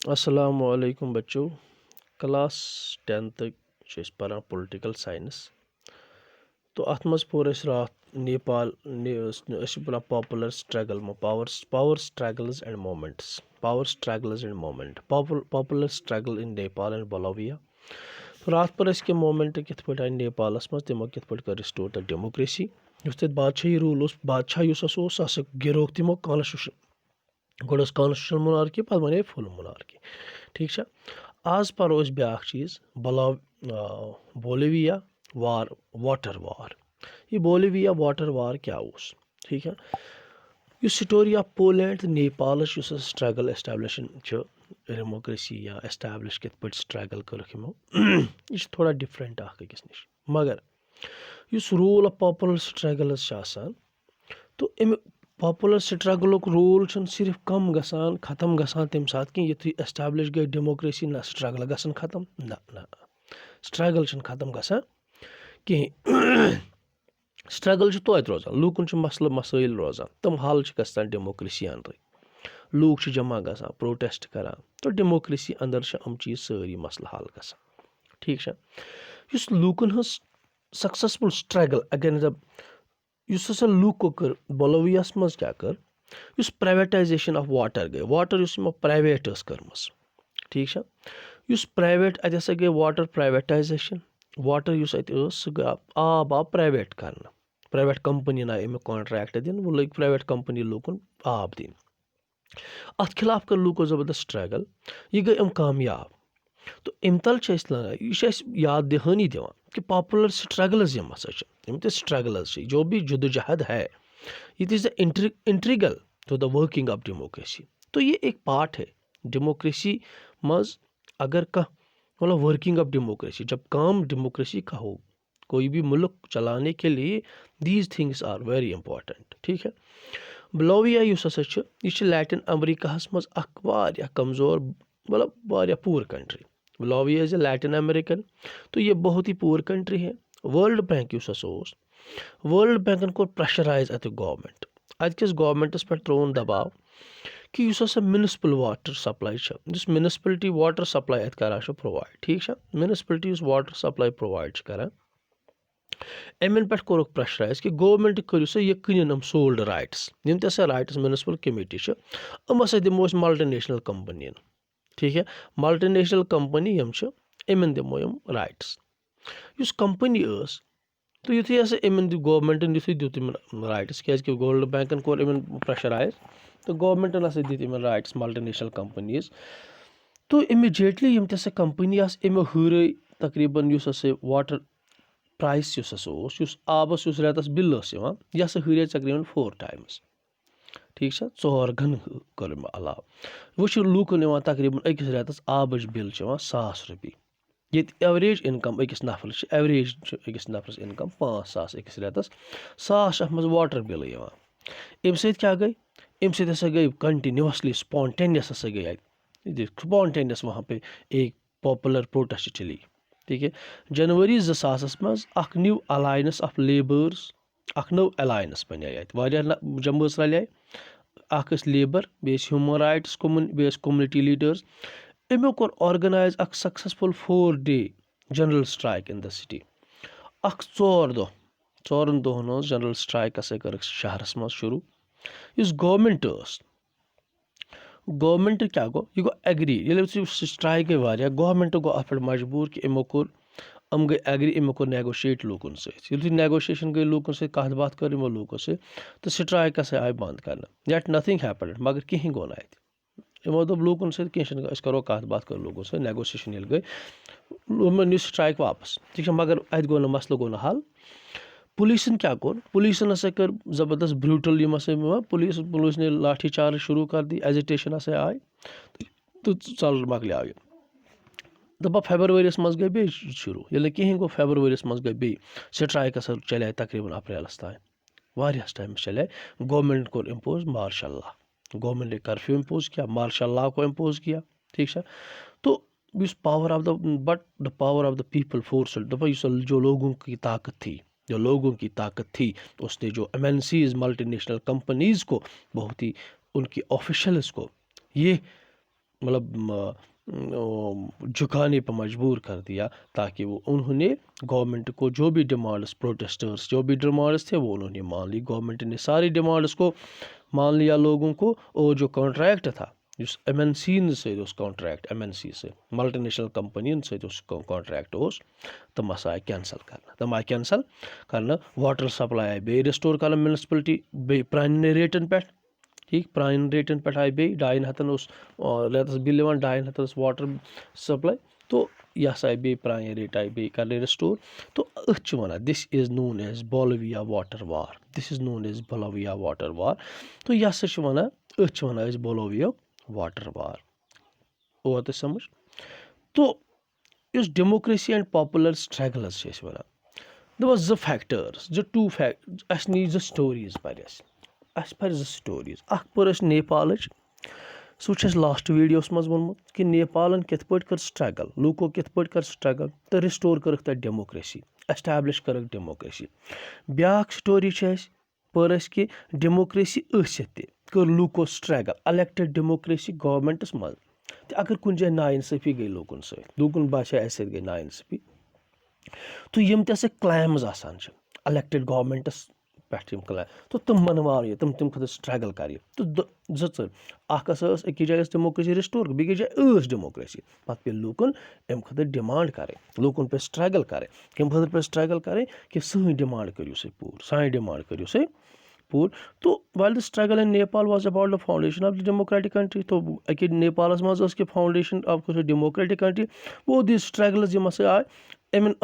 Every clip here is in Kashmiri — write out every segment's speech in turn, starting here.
अस्सलामुअलैकुम बच्चों। क्लास 10 पढ़ान पॉलिटिकल साइंस। तो अत मज पोर रात नेपाल पढ़ान popular struggle power struggles and moment popular struggle in Nepal and Bolivia. रात पर कि मोमेंट कित पे आए नेपालस मज तमो कित पे कर रिस्टोर द डेमोक्रेसी। तथ बादशाही रूल बादशाह सह गिरोक तमो कॉन्स्टिट्यूशन गोड़ कॉन्स्टिट्यूशन मोनार्की पे बने फुल मोनार्की। ठीक है। आज परो ब्या चीज़ बोलिविया वाटर वार। ये बोलिविया वाटर वार क्या उस। ठीक है। यह story of Poland Nepal struggle establishing democracy या एस्टैब्लिश कित पे स्ट्रगल कर यह थोड़ा डिफरेंट अकिस नश मगर इस रूल ऑफ पॉपुलर स्ट्रगल्स तो अम पॉपुलर स्ट्रगल रूल सिर्फ कम गसान खत्म गसान तम सात कि युथी एस्टैब्लिश गई डेमोक्रेसी ना स्ट्रगल गसन खत्म ना ना स्ट्रगल खत्म गसान कहीं। स्ट्रगल तोत रोजान लूकन मसल मसाइल रोजान तम हल गसान डेमोक्रेसी अंदर लूक जमा गसान प्रोटेस्ट करान तो डेमोक्रेसी अंदर हम चीज सारी मसल हल गसान। ठीक है। इस लूकन हज सक्सेसफुल स्ट्रगल अगेंस्ट लूको कर बोलोवियास मज क्या कर प्राइवेटाइजेशन ऑफ वाटर गई वाटर प्राइवेट कर्म। ठीक है। प्राइवेट अत गई वाटर प्राइवेटाइजेशन वाटर सह आब आव प्राइवेट कर प्राइवेट कंपनी आए अमिक कॉन्ट्रैक्ट दिन वो लग प्राइवेट कंपनी लूकन आब दिन। अत खिलाफ कर लूको जबरदस्त स्ट्रगल यह गई कामयाब। तो अम तल यह याद दहानी दिवान कि पॉपुलर स्ट्रगल्स स्ट्रगल्स जो भी जदोजहद है it is the integral to the working of democracy. तो ये एक पार्ट है डेमोक्रेसी मज अगर कह मतलब वर्किंग ऑफ डेमोक्रेसी जब काम डेमोक्रेसी का हो कोई भी मुल्क चलाने के लिए these things are very important. ठीक है। बोलोविया यह लैटिन अमेरिका मज कमज़ोर मतलब वारिया poor country. Bolivia is a Latin American. तो ये बहुत ही पूर कंट्री है। वर्ल्ड बैंक वर्ल्ड बैंकन कोर प्रेशराइज अत गवर्नमेंट अतकिस गवर्नमेंटस पे त्रोन दबाव कि municipal water supply municipality water supply अत करान प्रोवाइड। ठीक है। म्यूनिसिपलिटी वाटर सप्लाई प्रोवाइड करान अमन पे कोरुक प्रेशराइज कि गवर्नमेंट करू सा यह कन सोल्ड राइट्स यम ते राइट्स म्यूनिसिपल कमेटी हम दिमो मल्टी नेशनल कंपनी। ठीक है। मल्टी नेशनल कंपनी यमन दिमो राइट्स इस कंपनी तो युथी अमन गवर्नमेंटन युथी दित राइट्स क्या वर्ल्ड बैंकन कोर इन प्रेशराइज तो गवर्नमेंटन दित इन राइट्स मल्टी नेशनल कंपनीज। तो इमीजिएटली यम ते कंपनी अमो हूरे तकरीबन वाटर प्राइस आबस रेतस बिल यह हूरे तकरीबन 4 टाइम्स। ठीक है। 4 गन कर अलाव वो लूकन तकरीबन अकिस रेतस आबच बिल 1,000 रुपये ये एवरेज इनकम अकिस नफर एवरेज अकिस नफरस इनकम 5,000 अकिस रेतस 1,000 अथ मज वाटर बिल अम क्या गई अम गई कंटिन्यूसली स्पॉन्टेनियस गई स्पॉन्टेनियस वहाँ पे एक पॉपुलर प्रोटेस्ट चली। ठीक है। जनवरी 2000 मज न्यू अलायंस ऑफ लेबर्स नव अलायंस बने जम्बस रल labour base human rights base community leaders अमो कोर organize successful 4-day general strike in the city 4 दह 4 दोहन जनरल स्ट्राइक कर शहरस मज शुरू। इस गवर्नमेंट क्या गो यह गो एग्री ये स्ट्राइक गई वारिया गवर्नमेंट गो अत मजबूर कि अम गई एग्री अमो कोर नेगोशिएट लूकन सही नेगोशिएशन गई लूकन सत कत बात कर लूको तो स्ट्राइक आय बंद कर येट नथिंग हैपेंड मगर कहीं गो ना यमो दोप लूकन सह करो कत बात कर लूकन सह नेगोशिएशन ये गई नी स्ट्राइक वापस। ठीक है। मगर अत गो मसल गो हल पुलिसन क्या कोर पुलिसन कर जबरदस्त ब्रूटल पुलिस ने लाठी चार्ज शुरू कर दी एजिटेशन आय तो चल मकलिया दपा फेब्रुवरी मज गई बे शुरू ये कहीं गो फेब्रुवरी मज गई बे स्ट्राइक चले तकरीबन अप्रैलस तान वारियास टाइम चले गवर्नमेंट को इम्पोज मार्शल लॉ गवर्नमेंट ने कर्फ्यू इम्पोज किया मार्शल लॉ को इम्पोज किया। ठीक है। तो power of the power of the people force जो लोगों की ताकत थी उसने जो एमएनसीज मल्टीनेशनल कंपनीज को बहुत ही उनकी ऑफिशियल्स को ये मतलब झुकाने पर मजबूर कर दिया, ताकि वो उन्होंने गवर्नमेंट को जो भी डिमांड्स, प्रोटेस्टर्स जो भी डिमांड्स थे वो उन्होंने मान ली। गवर्नमेंट ने सारी डिमांड्स को मान लिया लोगों को, और जो कॉन्ट्रैक्ट था उस MNC से कॉन्ट्रैक्ट, MNC से मल्टीनेशनल कंपनियन से कॉन्ट्रैक्ट तम आए कैंसल करना, तम आए कैंसल करना। वाटर सप्लाई आए बे रिस्टोर कर म्यूनसिपलिटी बे प्रान रेटन पे, ठीक प्रान रेटन पे आए बे 2.5 हथन रेतस बिल 2.5 हथन वाटर सप्लाई, तो यह आए बे प्रान रेट आए बे कर रिस्टोर। तो अथ वन this is known as Bolivia water war, this is known as Bolivia water war. तो यह वन अथ वन बोलोविया वाटर वार, और तो समझ। तो इस डेमोक्रेसी एंड पॉपुलर स्ट्रगल्स वन दप जो फैक्टर्स जो टू फैक्ट अस नी जो स्टोरीज पर जो स्टोरीज अख पर नेपाल सह लास्ट वीडियोस मज वोनमुत कि नेपालन कित पट कर स्ट्रगल, लूको कित पट कर स्ट्रगल तो रिस्टोर करक तक डेमोक्रेसी, एस्टैब्लिश करक डेमोक्रेसी। ब्याक स्टोरी पर कि डेमोक्रेसी थ कर लूको स्ट्रगल, इलेक्टेड डेमोक्रेसी गवर्नमेंटस मज, तो अगर कुछ जाए नाइंसाफी गई लूकन लूकन बासे ऐसे गई नाइंसाफी, तो यम ते क्लैम्स आसान इलेक्टेड गवर्नमेंटस पे क्लैम, तो तुम मनवाव ये तुम खुद स्ट्रगल कर, तो अकिस जाए डेमोक्रेसी रिस्टोर, बेकिस जाए डेमोक्रेसी, पे पे लूकन अम खुद डिमांड करें, लूकन पे स्ट्रगल करें, कम खुद पे स्ट्रगल करें कि सी डिमांड करियो से पूर, सान डिमांड करियो से पूर। तो while the struggle in Nepal was about the foundation of the democratic country, तो अके नेपाल मज के फाउंडेशन ऑफ डेमोक्रेटिक कंट्री, वो दी स्ट्रगल्स यम आए इन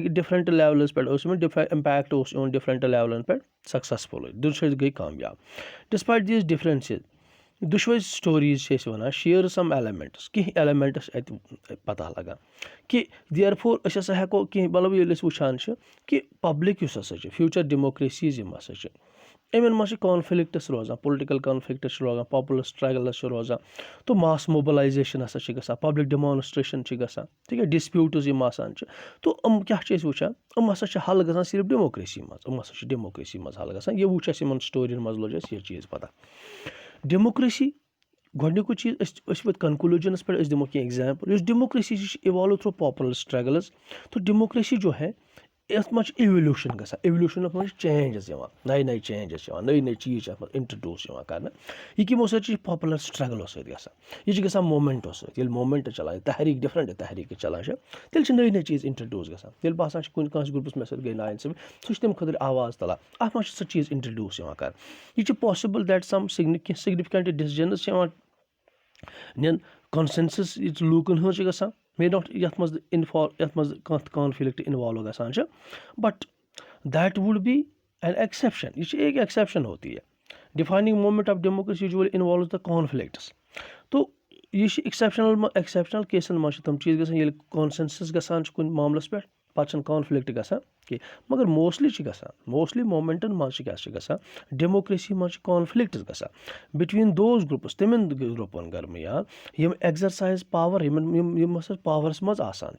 डिफरेंट लेवल्स पे इम्पैक्ट डिफरेंट लेवलन पे सक्सेसफुल दुशवाई गई कामयाब। डिस्पाइट दीज डिफरेंसेस दुशवाई स्टोरीज वन शेयर सम एलिमेंट्स, कह एलिमेंट्स पता लगा कि देयर फोर हेको कह मतलब ये वुचान कि पब्लिक फ्यूचर डेमोक्रेसीज इन मज कॉन्फ्लिक्ट्स रोजान, पोलिटिकल कॉन्फ्लिक्ट्स रोजान, पॉपुलर स्ट्रगल्स रोजान, तो मास मोबिलाइजेशन गा, पब्लिक डेमोन्स्ट्रेशन गा, ठीक है, डिस्प्यूट्स आसान, तो क्या वुचान हसा हल ग सिर्फ डेमोक्रेसी मज, डेमोक्रेसी मज हल ग, ये वुच इन स्टोरियन मज लोग यह चीज़ पता। डेमोक्रेसी गोडनिकु चीज़ कंक्लूजनस पे दिमो कह example, democracy evolve through popular struggles. तो डेमोक्रेसी जो है इस मज एवोल्यूशन ग, एवोल्यूशन मज चेंजेस नए नए चेंजेस नए नए चीज़ इंट्रोड्यूस कर, यह कमो पॉपुलर स्ट्रगलों सह ग मोमेंटों सह मोमेंट चलान, तहरीक डिफरेंट तहरीक चलान, तेल नई नई चीज़ इंट्रोड्यूस ग, तेल बसान कुछ ग्रुपस मे सह गई नाइंसाफी, सह तम खुद आवाज़ तलान, अत मज सह चीज़ इंट्रोड्यूस कर। यह possible that some significant decisions निन कॉन्सेंसस लूकन हज ग मे नॉट यथ मज कॉन्फ्लिक्ट इन्वॉल्व गसान, but that would be an exception, ये एक एक्सेप्शन होती है। Defining moment of democracy usually involve the conflicts. तो यह एक्सेप्शनल केसन मज तम चीज़ गसान कॉन्सेंसस गसान कुन मामलस पे, पे कॉन्फ्लिक्ट गसान कि, मगर मोस्टली मोमेंटन मज क्या डेमोक्रेसी मज कॉन्फ्लिक्ट्स गसान बिटवीन दोज ग्रुप्स, तमिन ग्रुपन दरमियान यम एक्सरसाइज पावर यम पावरस मज आसान,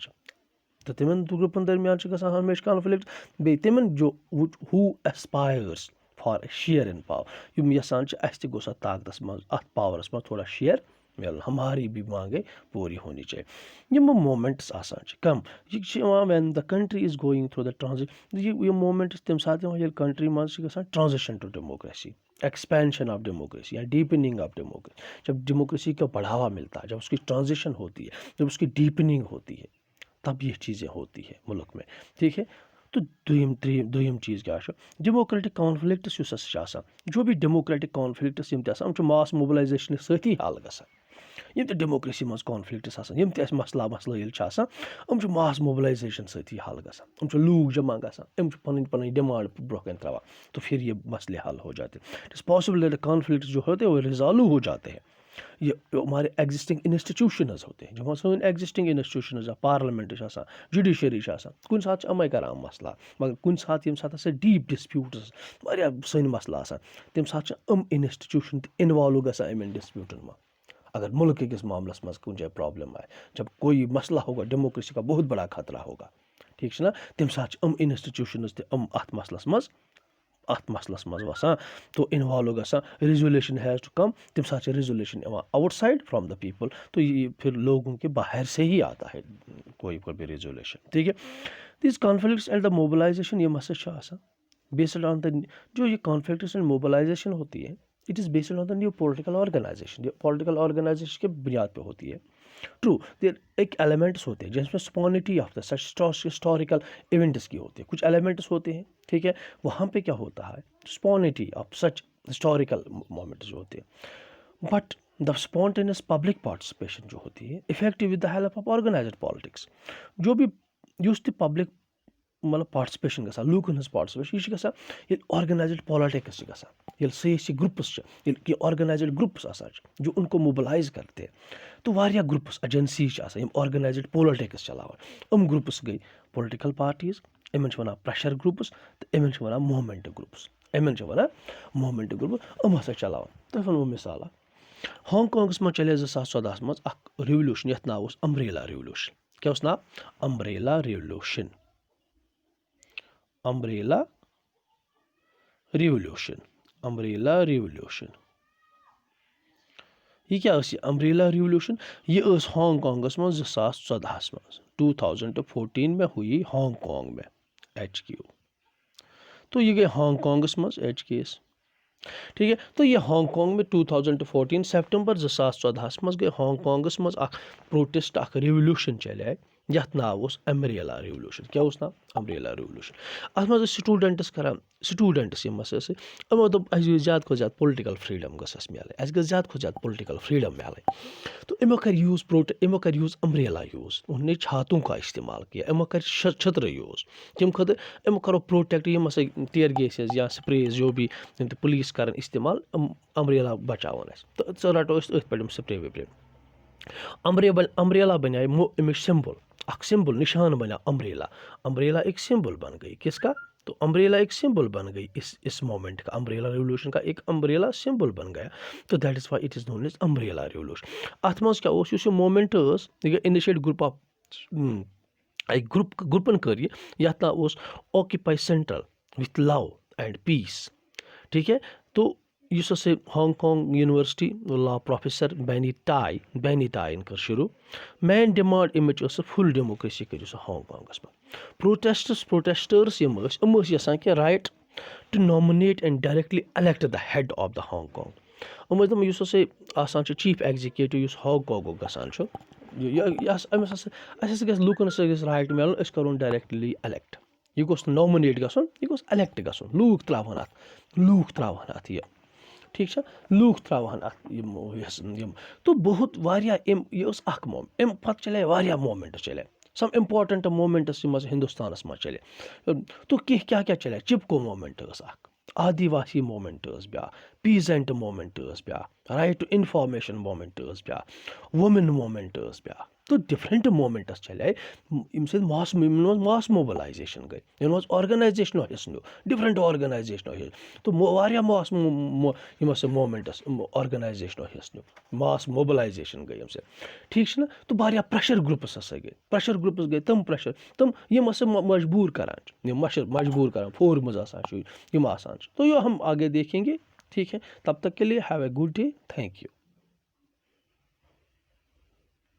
तो तिमन ग्रुपन दरमियान गसान हमेशा कॉन्फ्लिक्ट, बे तिमन जो who aspires for share in power, यम यसान अस तक गोस ताकतस मज अत पावरस मज थोड़ा शेयर मिलन, हमारी भी मांगे पूरी होनी चाहिए। यम मोमेंट्स आसान कम, यह when the country is going through the transition, ये मोमेंट्स तम साथ कंट्री मज transition to democracy, expansion of democracy या डीपनिंग ऑफ डेमोक्रेसी। जब डेमोक्रेसी को बढ़ावा मिलता है, जब उसकी ट्रांजिशन होती है, जब उसकी डीपनिंग होती है, तब ये चीज़ें होती है मुल्क में, ठीक है। तो दोयम चीज़ क्या डेमोक्रेटिक कॉन्फ्लिक्ट्स जो भी डेमोक्रेटिक कॉन्फ्लिक्ट्स मास मोबिलाइजेशन सही हल गसान, यम तो डेमोक्रेसी मज कॉन्फ्लिक्ट्स यम मसला मसला मास मोबिलाइजेशन सही हल गसान, लूक जमा गसान, पन डिमांड ब्रोह त्रवा, तो फिर ये मसले हल हो जाते हैं। It is possible that conflicts जो होते हैं वो रिजॉल्व हो जाते हैं। ये हमारे एग्जिस्टिंग इंस्टीट्यूशंस होते हैं, जो सन एग्जिस्टिंग इंस्टीट्यूशंस पार्लियामेंट जुडिशरी कुन सात अमे कर मसला, मगर कुन सात यम सात डीप डिस्प्यूट्स सन मसला तम सात इंस्टीट्यूशन इन्वॉल्व गसान इन डिस्प्यूटन में। अगर मुल्क किस मामलस मज कुछ जाए प्रॉब्लम आए, जब कोई मसला होगा डेमोक्रेसी का बहुत बड़ा खतरा होगा, ठीक है ना, तम सात इंस्टीट्यूशंस अत मसलस मज अत मसलस मज वसान तो इन्वॉल्व गसान रेजोल्यूशन हैज़ टू कम तम साथ resolution outside from the people तो ये फिर लोगों के बाहर से ही आता है कोई भी रेजोल्यूशन ठीक है। This conflicts and the mobilization ये मसला आसान बेस्ड ऑन द जो ये कॉन्फ्लिक्ट्स एंड मोबिलाइजेशन होती है it is based on the new political organization ये पॉलिटिकल ऑर्गेनाइजेशन के बुनियाद पे होती है। ट्रू देर एक एलिमेंट्स होते हैं जिसमें spontaneity of the such historical events की होती है कुछ एलिमेंट्स होते हैं ठीक है वहाँ पे क्या होता है spontaneity of such historical moments जो होते हैं but the spontaneous public participation जो होती है effective with the help of organised politics जो भी यूज द पब्लिक मतलब पार्टिसिपेशन गसान लूकन हज पार्टिसिपेशन यह गसान ये ऑर्गेनाइज्ड पॉलिटिक्स गसान ये सयासी ग्रुप्स ये ऑर्गेनाइज्ड ग्रुप्स आसान जो उनको मोबिलाइज करते हैं तो वारिया ग्रुप्स एजेंसी ऑर्गेनाइज्ड पॉलिटिक्स चलावान ग्रुप्स गई पॉलिटिकल पार्टीज इन वन प्रेशर ग्रुप्स तो in one movement groups in one movement group हसा चलावान तो वो मिसाल हांगकांगस मज चले 2014 मज रिवोल्यूशन यथ नाव अम्ब्रेला रिवोल्यूशन क्या नाव umbrella revolution umbrella revolution umbrella revolution ये क्या अम्ब्रेला रिवोल्यूशन ये हांगकांगस मज 2014 मज 2014 में हुई हांगकांग में HQ तो ये गई हांगकांगस मज HQ ठीक है तो ये हांगकांग में 2014 सितंबर 2014 मज गई हांगकांगस मज प्रोटेस्ट रिवोल्यूशन चले यथ नाव अम्ब्रेला रिवोल्यूशन क्या नाव अम्ब्रेला रिवोल्यूशन अत मज स्टूडेंट्स करान स्टूडेंट्स यमो दोप ज़्यादा खो ज़्यादा पॉलिटिकल फ्रीडम गस मिल ज़्यादा खो ज़्यादा पॉलिटिकल फ्रीडम मिल तो इमो कर यूज़ अम्ब्रेला यूज़ उन्होंने छातों का इस्तेमाल किया इमो कर छत्र यूज़ तम खत इमो करो प्रोटेक्ट यम टीयर गैसेस या स्प्रेज जो भी पुलिस कर इस्तेमाल अम्ब्रेला बचावन तो रटो पे स्प्रे विप्रे अम्ब्रेला बना अमिक सिंबल निशान बना अम्ब्रेला एक सिंबल बन गई किसका तो अम्ब्रेला एक सिंबल बन गई इस मोमेंट का अम्ब्रेला रिवोल्यूशन का एक अम्ब्रेला सिंबल बन गया तो that is why it is known as umbrella revolution अत मज क्या मोमेंट इनिशिएट ग्रुप ऑफ ग्रुपन कर यथ नाव occupy central with love and peace ठीक है तो इस Hong Kong university law professor Benny टाइन कर शुरू मेन डिमांड अमिच फुल डेमोक्रेसी कर हांगकांगस में प्रोटेस्टर्स यसान कि right to nominate and directly elect the head of the Hong Kong आसान चीफ एग्जीक्यूटिव हांगकांग गसान लूकन राइट मिलन करोन डायरेक्टली इलेक्ट यह गोस नॉमिनेट गसन यह गोस इलेक्ट गसन लूक त्रावन अत यह ठीक है लूक त्रावन अत तो बहुत वारिया मोमेंट पत चले वारिया मोमेंट चले सम इम्पोर्टेंट मोमेंट्स हिंदुस्तानस मज चले तो क्या चले चिपको मोमेंट आदिवासी मोमेंट ब्या पीजेंट मोमेंट ब्या राइट टू इंफॉर्मेशन मोमेंट ब्या वुमेन मोमेंट ब्या तो डिफरेंट मोमेंट्स चले मास मोबिलाइजेशन गई ऑर्गेनाइजेशन हिस्सो डिफरेंट ऑर्गेनाइजेशन तो वारिया मास मोमेंट्स ऑर्गेनाइजेशन हिस्सो मास मोबिलाइजेशन गई ठीक ना तो वारिया प्रेशर ग्रुप्स गई तम यम मजबूर करान मजबूर करान फोर मज आसान तो ये हम आगे देखेंगे ठीक है तब तक के लिए have a good day thank you.